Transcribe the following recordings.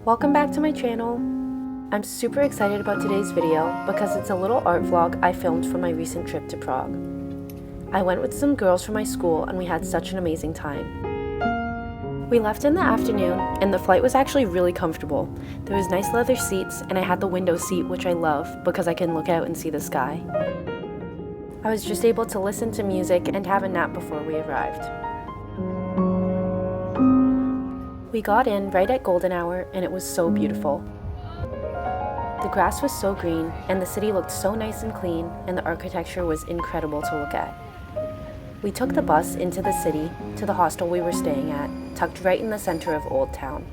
Welcome back to my channel. I'm super excited about today's video because it's a little art vlog I filmed for my recent trip to Prague. I went with some girls from my school and we had such an amazing time. We left in the afternoon and the flight was actually really comfortable. There was nice leather seats and I had the window seat, which I love because I can look out and see the sky. I was just able to listen to music and have a nap before we arrived. We got in right at golden hour and it was so beautiful. The grass was so green and the city looked so nice and clean and the architecture was incredible to look at. We took the bus into the city to the hostel we were staying at, tucked right in the center of Old Town.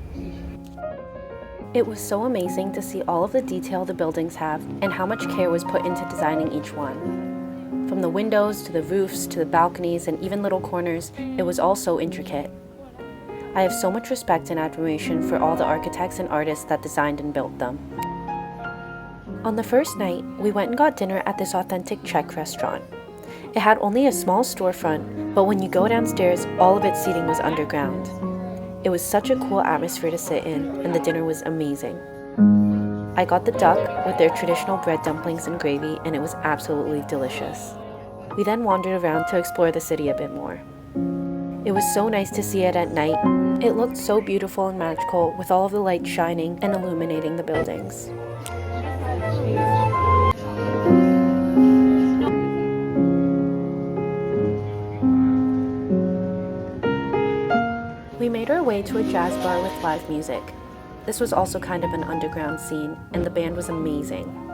It was so amazing to see all of the detail the buildings have and how much care was put into designing each one. From the windows to the roofs to the balconies and even little corners, it was all so intricate. I have so much respect and admiration for all the architects and artists that designed and built them. On the first night, we went and got dinner at this authentic Czech restaurant. It had only a small storefront, but when you go downstairs, all of its seating was underground. It was such a cool atmosphere to sit in, and the dinner was amazing. I got the duck with their traditional bread dumplings and gravy, and it was absolutely delicious. We then wandered around to explore the city a bit more. It was so nice to see it at night. It looked so beautiful and magical with all of the lights shining and illuminating the buildings. We made our way to a jazz bar with live music. This was also kind of an underground scene, and the band was amazing.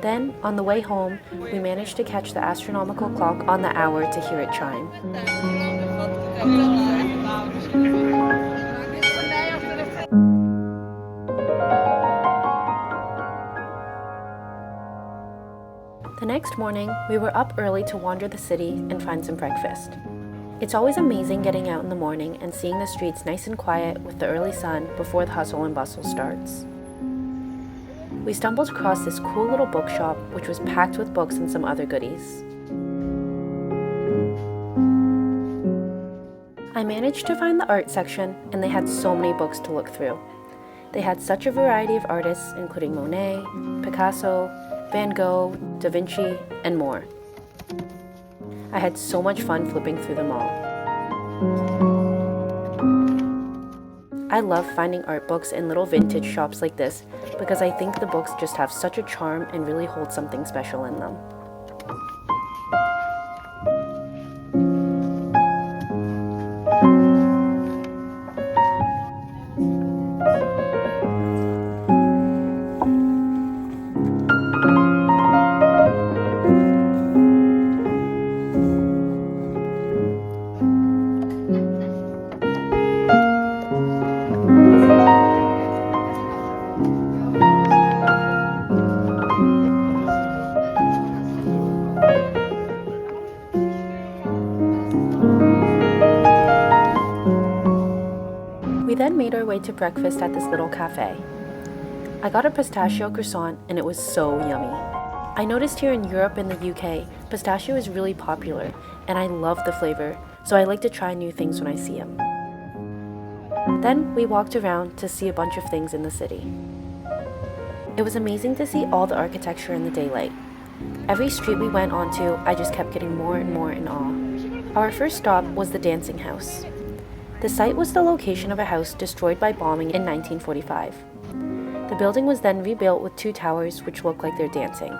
Then, on the way home, we managed to catch the astronomical clock on the hour to hear it chime. The next morning, we were up early to wander the city and find some breakfast. It's always amazing getting out in the morning and seeing the streets nice and quiet with the early sun before the hustle and bustle starts. We stumbled across this cool little bookshop which was packed with books and some other goodies. I managed to find the art section and they had so many books to look through. They had such a variety of artists including Monet, Picasso, Van Gogh, Da Vinci, and more. I had so much fun flipping through them all. I love finding art books in little vintage shops like this because I think the books just have such a charm and really hold something special in them. We then made our way to breakfast at this little cafe. I got a pistachio croissant and it was so yummy. I noticed here in Europe and the UK, pistachio is really popular and I love the flavor, so I like to try new things when I see them. Then we walked around to see a bunch of things in the city. It was amazing to see all the architecture in the daylight. Every street we went onto, I just kept getting more and more in awe. Our first stop was the Dancing House. The site was the location of a house destroyed by bombing in 1945. The building was then rebuilt with two towers which look like they're dancing.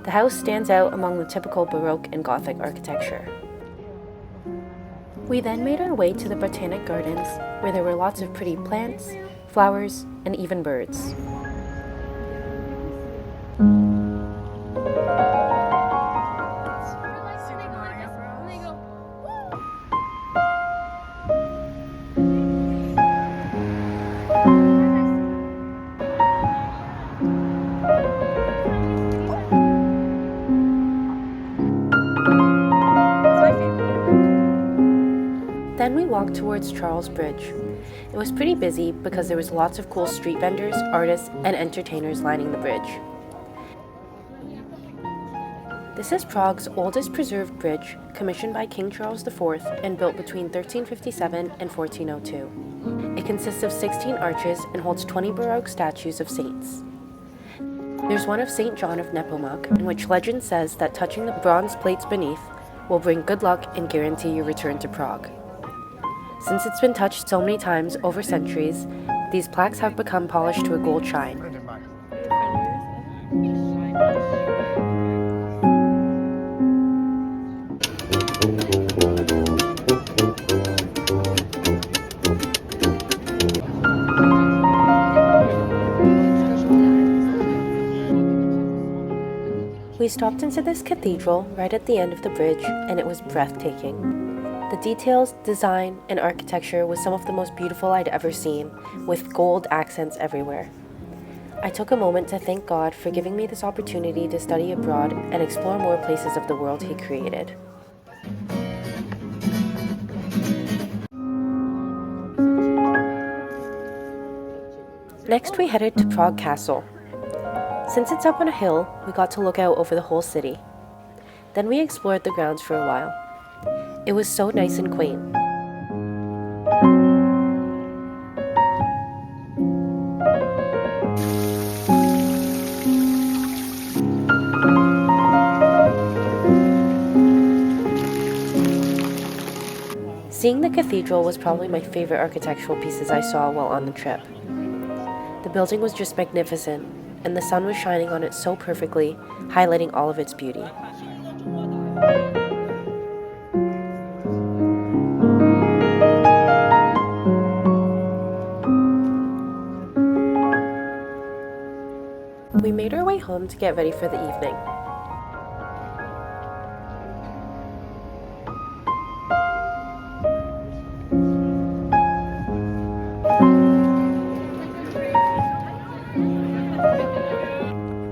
The house stands out among the typical baroque and gothic architecture. We then made our way to the Botanic Gardens, where there were lots of pretty plants, flowers, and even birds. Then we walked towards Charles Bridge. It was pretty busy because there was lots of cool street vendors, artists, and entertainers lining the bridge. This is Prague's oldest preserved bridge, commissioned by King Charles IV and built between 1357 and 1402. It consists of 16 arches and holds 20 baroque statues of saints. There's one of St. John of Nepomuk, in which legend says that touching the bronze plates beneath will bring good luck and guarantee your return to Prague. Since it's been touched so many times over centuries, these plaques have become polished to a gold shine. We stopped into this cathedral right at the end of the bridge, and it was breathtaking. The details, design, and architecture was some of the most beautiful I'd ever seen, with gold accents everywhere. I took a moment to thank God for giving me this opportunity to study abroad and explore more places of the world He created. Next, we headed to Prague Castle. Since it's up on a hill, we got to look out over the whole city. Then we explored the grounds for a while. It was so nice and quaint. Seeing the cathedral was probably my favorite architectural pieces I saw while on the trip. The building was just magnificent, and the sun was shining on it so perfectly, highlighting all of its beauty. We made our way home to get ready for the evening.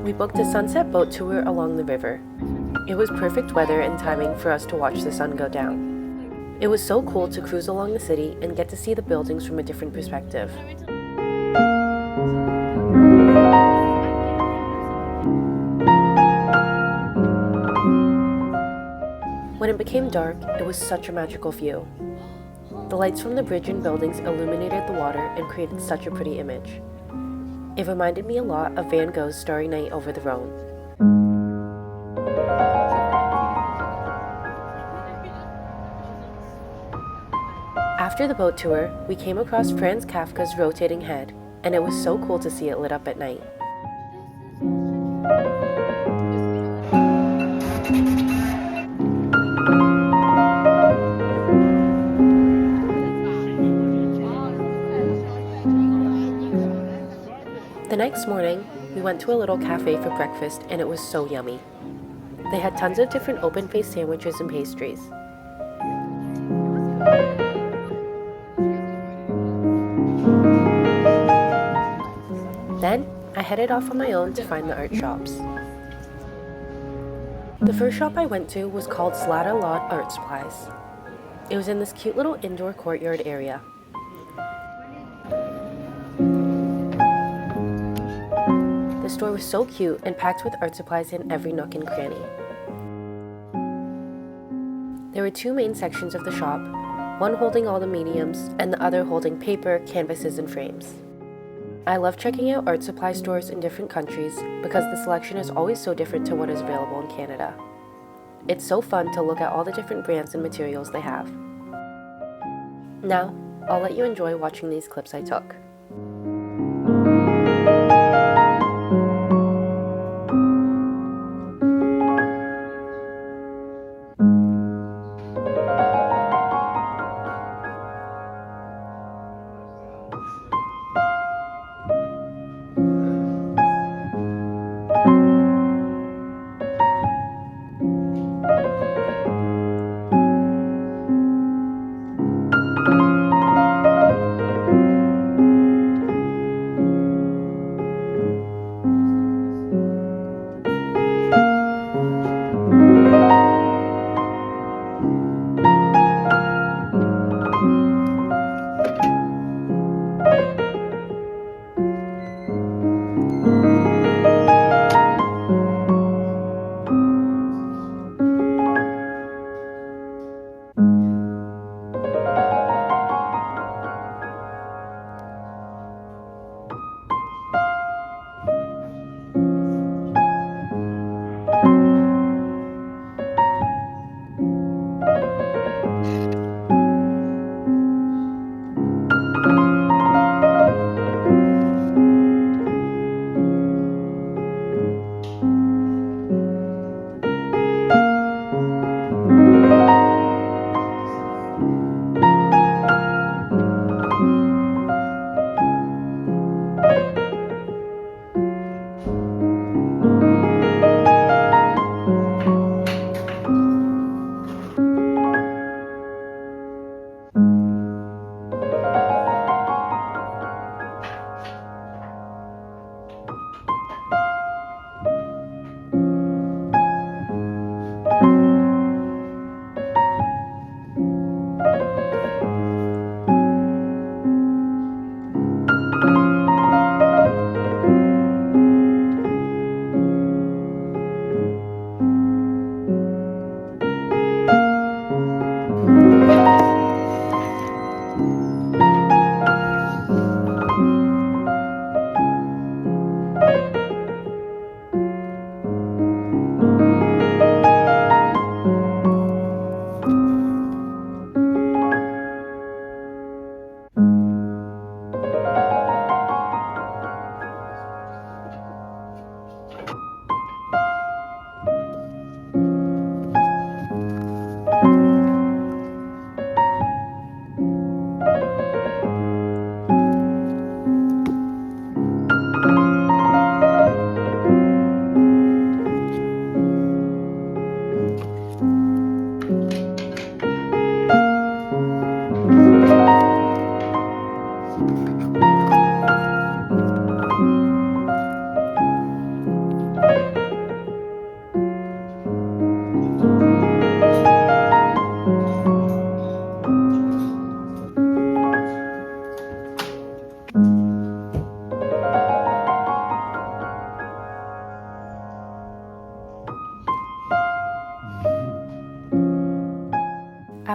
We booked a sunset boat tour along the river. It was perfect weather and timing for us to watch the sun go down. It was so cool to cruise along the city and get to see the buildings from a different perspective. When it became dark, it was such a magical view. The lights from the bridge and buildings illuminated the water and created such a pretty image. It reminded me a lot of Van Gogh's Starry Night over the Rhone. After the boat tour, we came across Franz Kafka's rotating head, and it was so cool to see it lit up at night. The next morning, we went to a little cafe for breakfast, and it was so yummy. They had tons of different open-faced sandwiches and pastries. Then, I headed off on my own to find the art shops. The first shop I went to was called Zlata Art Supplies. It was in this cute little indoor courtyard area. The store was so cute and packed with art supplies in every nook and cranny. There were two main sections of the shop, one holding all the mediums and the other holding paper, canvases, and frames. I love checking out art supply stores in different countries because the selection is always so different to what is available in Canada. It's so fun to look at all the different brands and materials they have. Now, I'll let you enjoy watching these clips I took.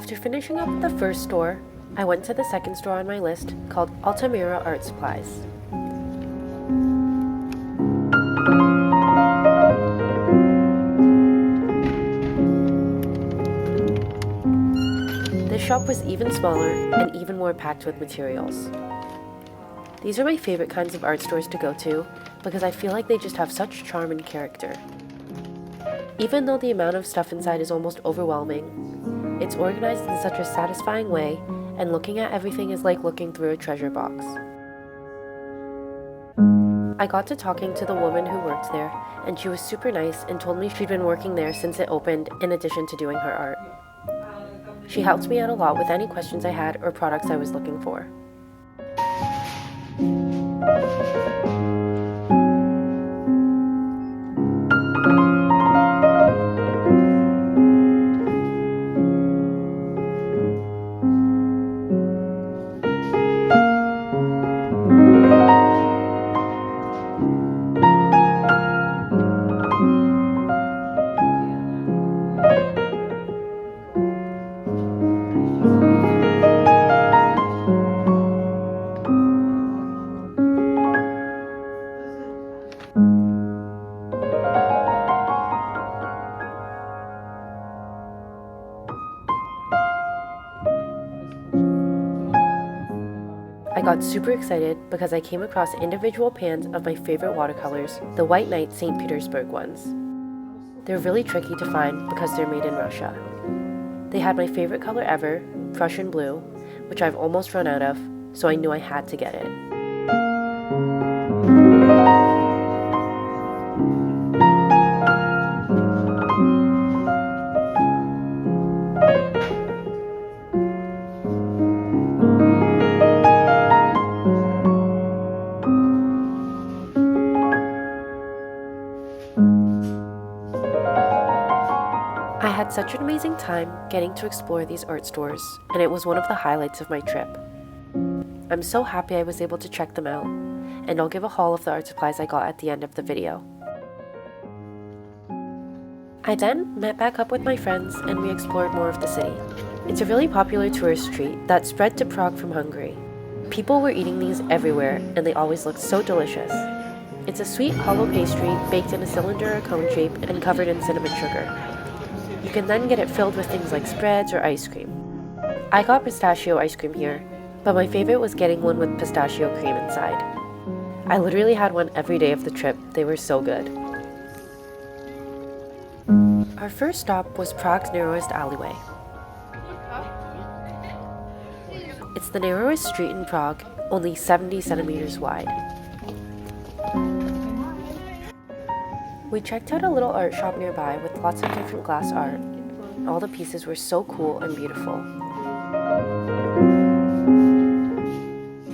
After finishing up at the first store, I went to the second store on my list called Altamira Art Supplies. This shop was even smaller and even more packed with materials. These are my favorite kinds of art stores to go to because I feel like they just have such charm and character. Even though the amount of stuff inside is almost overwhelming, it's organized in such a satisfying way, and looking at everything is like looking through a treasure box. I got to talking to the woman who worked there, and she was super nice and told me she'd been working there since it opened in addition to doing her art. She helped me out a lot with any questions I had or products I was looking for. I got super excited because I came across individual pans of my favorite watercolors, the White Knight St. Petersburg ones. They're really tricky to find because they're made in Russia. They had my favorite color ever, Prussian blue, which I've almost run out of, so I knew I had to get it. I had such an amazing time getting to explore these art stores, and it was one of the highlights of my trip. I'm so happy I was able to check them out, and I'll give a haul of the art supplies I got at the end of the video. I then met back up with my friends and we explored more of the city. It's a really popular tourist treat that spread to Prague from Hungary. People were eating these everywhere, and they always looked so delicious. It's a sweet hollow pastry baked in a cylinder or cone shape and covered in cinnamon sugar. You can then get it filled with things like spreads or ice cream. I got pistachio ice cream here, but my favorite was getting one with pistachio cream inside. I literally had one every day of the trip. They were so good. Our first stop was Prague's narrowest alleyway. It's the narrowest street in Prague, only 70 centimeters wide. We checked out a little art shop nearby with lots of different glass art. All the pieces were so cool and beautiful.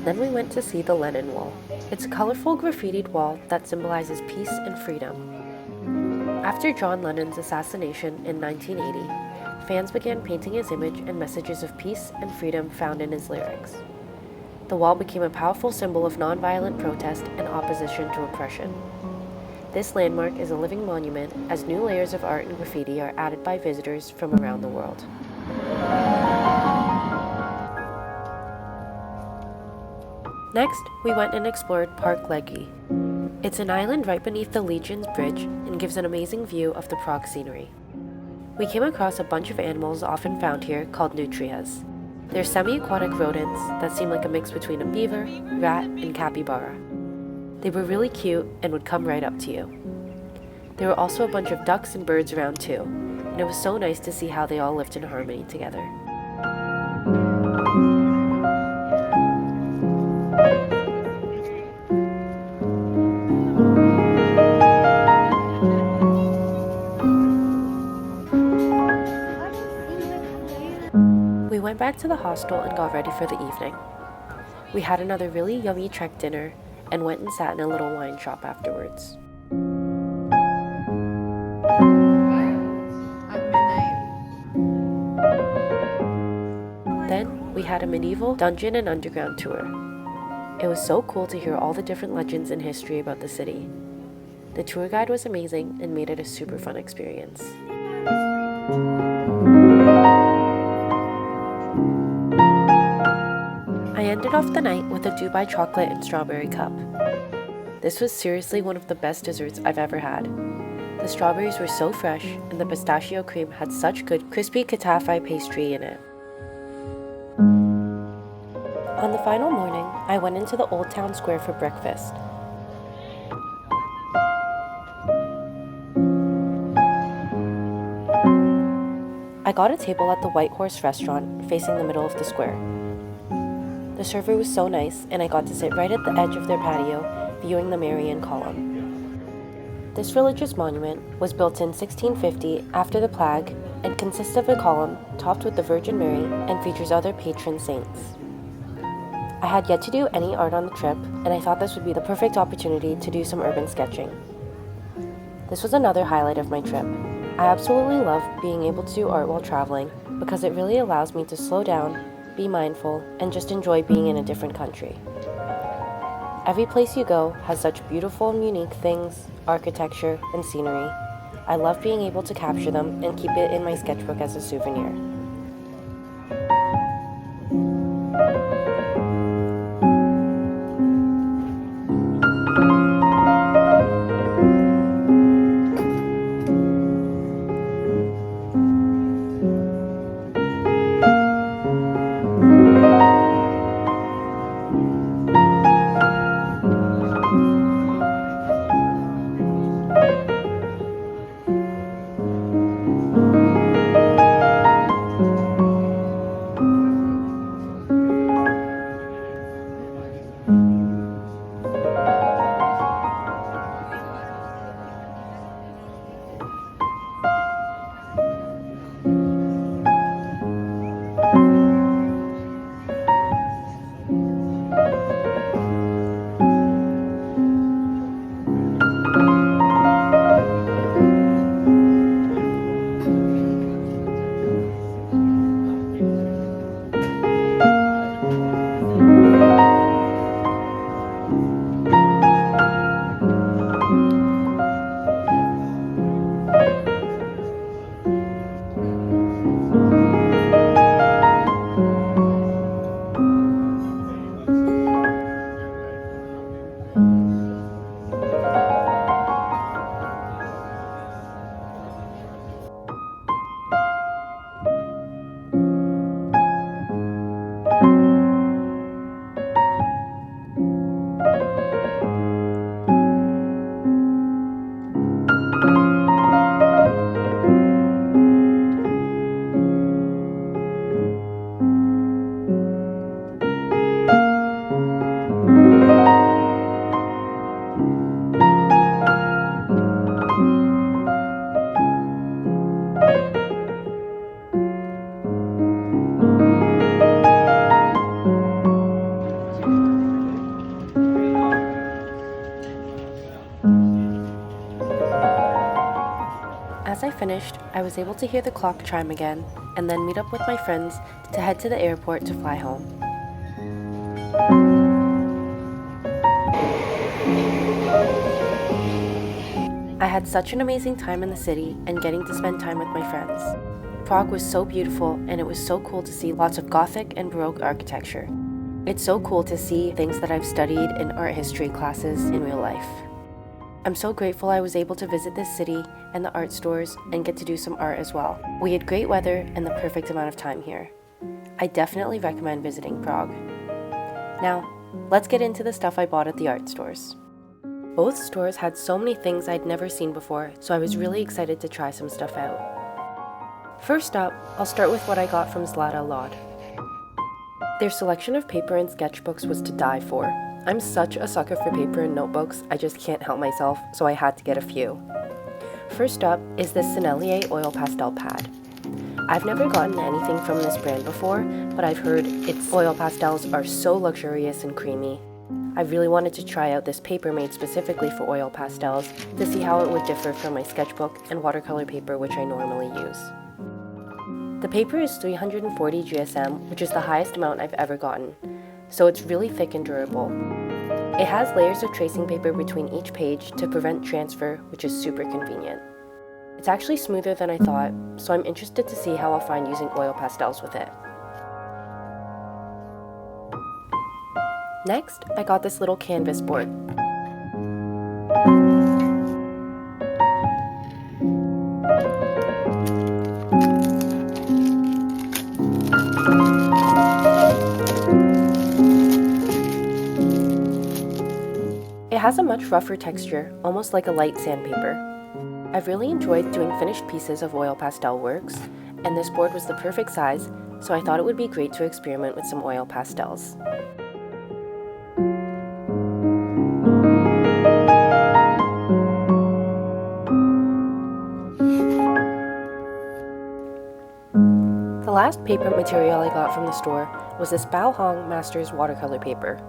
Then we went to see the Lenin Wall. It's a colorful graffitied wall that symbolizes peace and freedom. After John Lennon's assassination in 1980, fans began painting his image and messages of peace and freedom found in his lyrics. The wall became a powerful symbol of nonviolent protest and opposition to oppression. This landmark is a living monument as new layers of art and graffiti are added by visitors from around the world. Next, we went and explored Park Leggy. It's an island right beneath the Legion's Bridge and gives an amazing view of the Prague scenery. We came across a bunch of animals often found here called nutrias. They're semi-aquatic rodents that seem like a mix between a beaver, rat, and capybara. They were really cute and would come right up to you. There were also a bunch of ducks and birds around too, and it was so nice to see how they all lived in harmony together. We went back to the hostel and got ready for the evening. We had another really yummy Czech dinner and went and sat in a little wine shop afterwards. Then we had a medieval dungeon and underground tour. It was so cool to hear all the different legends and history about the city. The tour guide was amazing and made it a super fun experience. ended off the night with a Dubai chocolate and strawberry cup. This was seriously one of the best desserts I've ever had. The strawberries were so fresh, and the pistachio cream had such good crispy katafai pastry in it. On the final morning, I went into the Old Town Square for breakfast. I got a table at the White Horse restaurant facing the middle of the square. The server was so nice, and I got to sit right at the edge of their patio, viewing the Marian column. This religious monument was built in 1650 after the plague and consists of a column topped with the Virgin Mary and features other patron saints. I had yet to do any art on the trip, and I thought this would be the perfect opportunity to do some urban sketching. This was another highlight of my trip. I absolutely love being able to do art while traveling because it really allows me to slow down, be mindful, and just enjoy being in a different country. Every place you go has such beautiful and unique things, architecture, and scenery. I love being able to capture them and keep it in my sketchbook as a souvenir. As I finished, I was able to hear the clock chime again, and then meet up with my friends to head to the airport to fly home. I had such an amazing time in the city and getting to spend time with my friends. Prague was so beautiful, and it was so cool to see lots of gothic and baroque architecture. It's so cool to see things that I've studied in art history classes in real life. I'm so grateful I was able to visit this city and the art stores and get to do some art as well. We had great weather and the perfect amount of time here. I definitely recommend visiting Prague. Now, let's get into the stuff I bought at the art stores. Both stores had so many things I'd never seen before, so I was really excited to try some stuff out. First up, I'll start with what I got from Zlata. Their selection of paper and sketchbooks was to die for. I'm such a sucker for paper and notebooks, I just can't help myself, so I had to get a few. First up is this Sennelier oil pastel pad. I've never gotten anything from this brand before, but I've heard its oil pastels are so luxurious and creamy. I really wanted to try out this paper made specifically for oil pastels to see how it would differ from my sketchbook and watercolor paper which I normally use. The paper is 340 GSM, which is the highest amount I've ever gotten, so it's really thick and durable. It has layers of tracing paper between each page to prevent transfer, which is super convenient. It's actually smoother than I thought, so I'm interested to see how I'll find using oil pastels with it. Next, I got this little canvas board. It has a much rougher texture, almost like a light sandpaper. I've really enjoyed doing finished pieces of oil pastel works, and this board was the perfect size, so I thought it would be great to experiment with some oil pastels. The last paper material I got from the store was this Bao Hong Masters watercolor paper.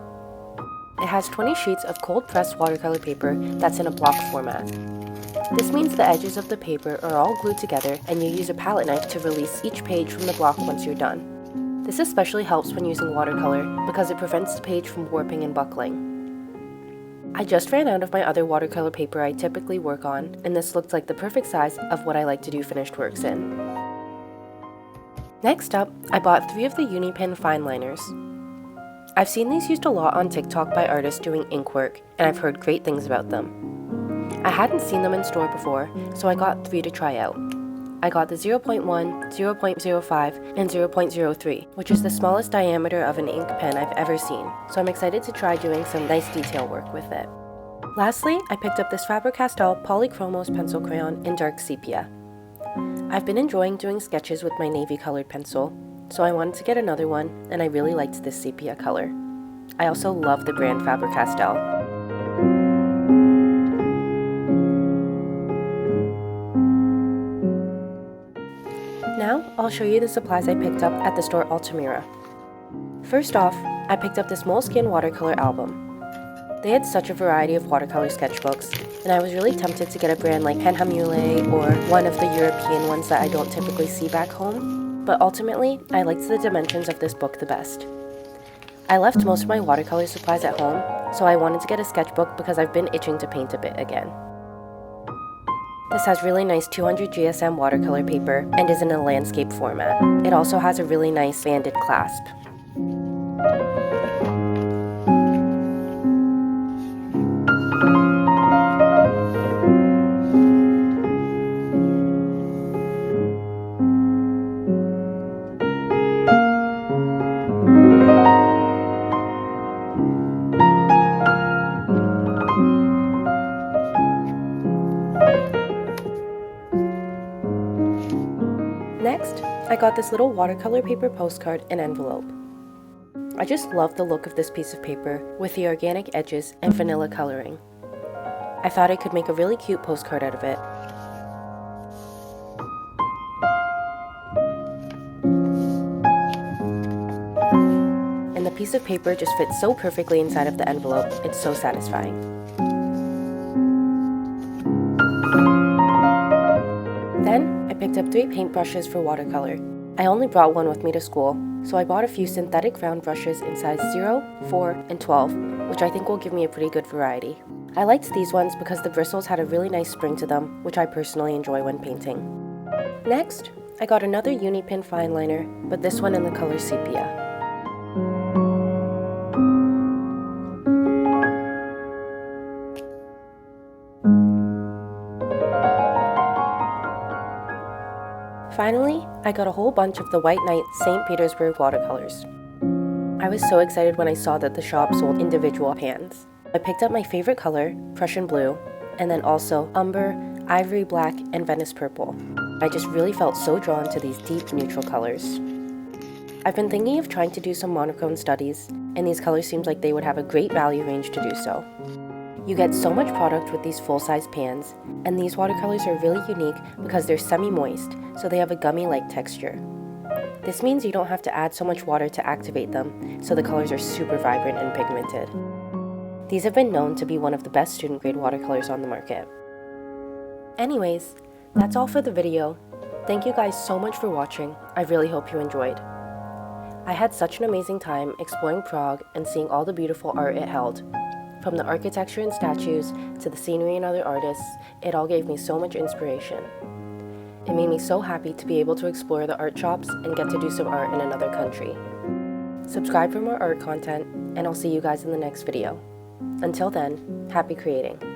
It has 20 sheets of cold-pressed watercolor paper that's in a block format. This means the edges of the paper are all glued together and you use a palette knife to release each page from the block once you're done. This especially helps when using watercolor because it prevents the page from warping and buckling. I just ran out of my other watercolor paper I typically work on, and this looked like the perfect size of what I like to do finished works in. Next up, I bought 3 of the Unipin fine liners. I've seen these used a lot on TikTok by artists doing ink work, and I've heard great things about them. I hadn't seen them in store before, so I got 3 to try out. I got the 0.1, 0.05, and 0.03, which is the smallest diameter of an ink pen I've ever seen, so I'm excited to try doing some nice detail work with it. Lastly, I picked up this Faber-Castell Polychromos pencil crayon in dark sepia. I've been enjoying doing sketches with my navy colored pencil, so I wanted to get another one, and I really liked this sepia color. I also love the brand Faber-Castell. Now, I'll show you the supplies I picked up at the store Altamira. First off, I picked up this Moleskine watercolor album. They had such a variety of watercolor sketchbooks, and I was really tempted to get a brand like Penhamule or one of the European ones that I don't typically see back home. But ultimately, I liked the dimensions of this book the best. I left most of my watercolor supplies at home, so I wanted to get a sketchbook because I've been itching to paint a bit again. This has really nice 200 GSM watercolor paper and is in a landscape format. It also has a really nice banded clasp. Next, I got this little watercolor paper postcard and envelope. I just love the look of this piece of paper with the organic edges and vanilla coloring. I thought I could make a really cute postcard out of it. And the piece of paper just fits so perfectly inside of the envelope, it's so satisfying. Then, I picked up 3 paintbrushes for watercolor. I only brought one with me to school, so I bought a few synthetic round brushes in size 0, 4, and 12, which I think will give me a pretty good variety. I liked these ones because the bristles had a really nice spring to them, which I personally enjoy when painting. Next, I got another Unipin fine liner, but this one in the color sepia. Finally, I got a whole bunch of the White Knight St. Petersburg watercolors. I was so excited when I saw that the shop sold individual pans. I picked up my favorite color, Prussian blue, and then also umber, ivory black, and Venice purple. I just really felt so drawn to these deep neutral colors. I've been thinking of trying to do some monochrome studies, and these colors seemed like they would have a great value range to do so. You get so much product with these full-size pans, and these watercolors are really unique because they're semi-moist, so they have a gummy-like texture. This means you don't have to add so much water to activate them, so the colors are super vibrant and pigmented. These have been known to be one of the best student-grade watercolors on the market. Anyways, that's all for the video. Thank you guys so much for watching. I really hope you enjoyed. I had such an amazing time exploring Prague and seeing all the beautiful art it held. From the architecture and statues to the scenery and other artists, it all gave me so much inspiration. It made me so happy to be able to explore the art shops and get to do some art in another country. Subscribe for more art content, and I'll see you guys in the next video. Until then, happy creating.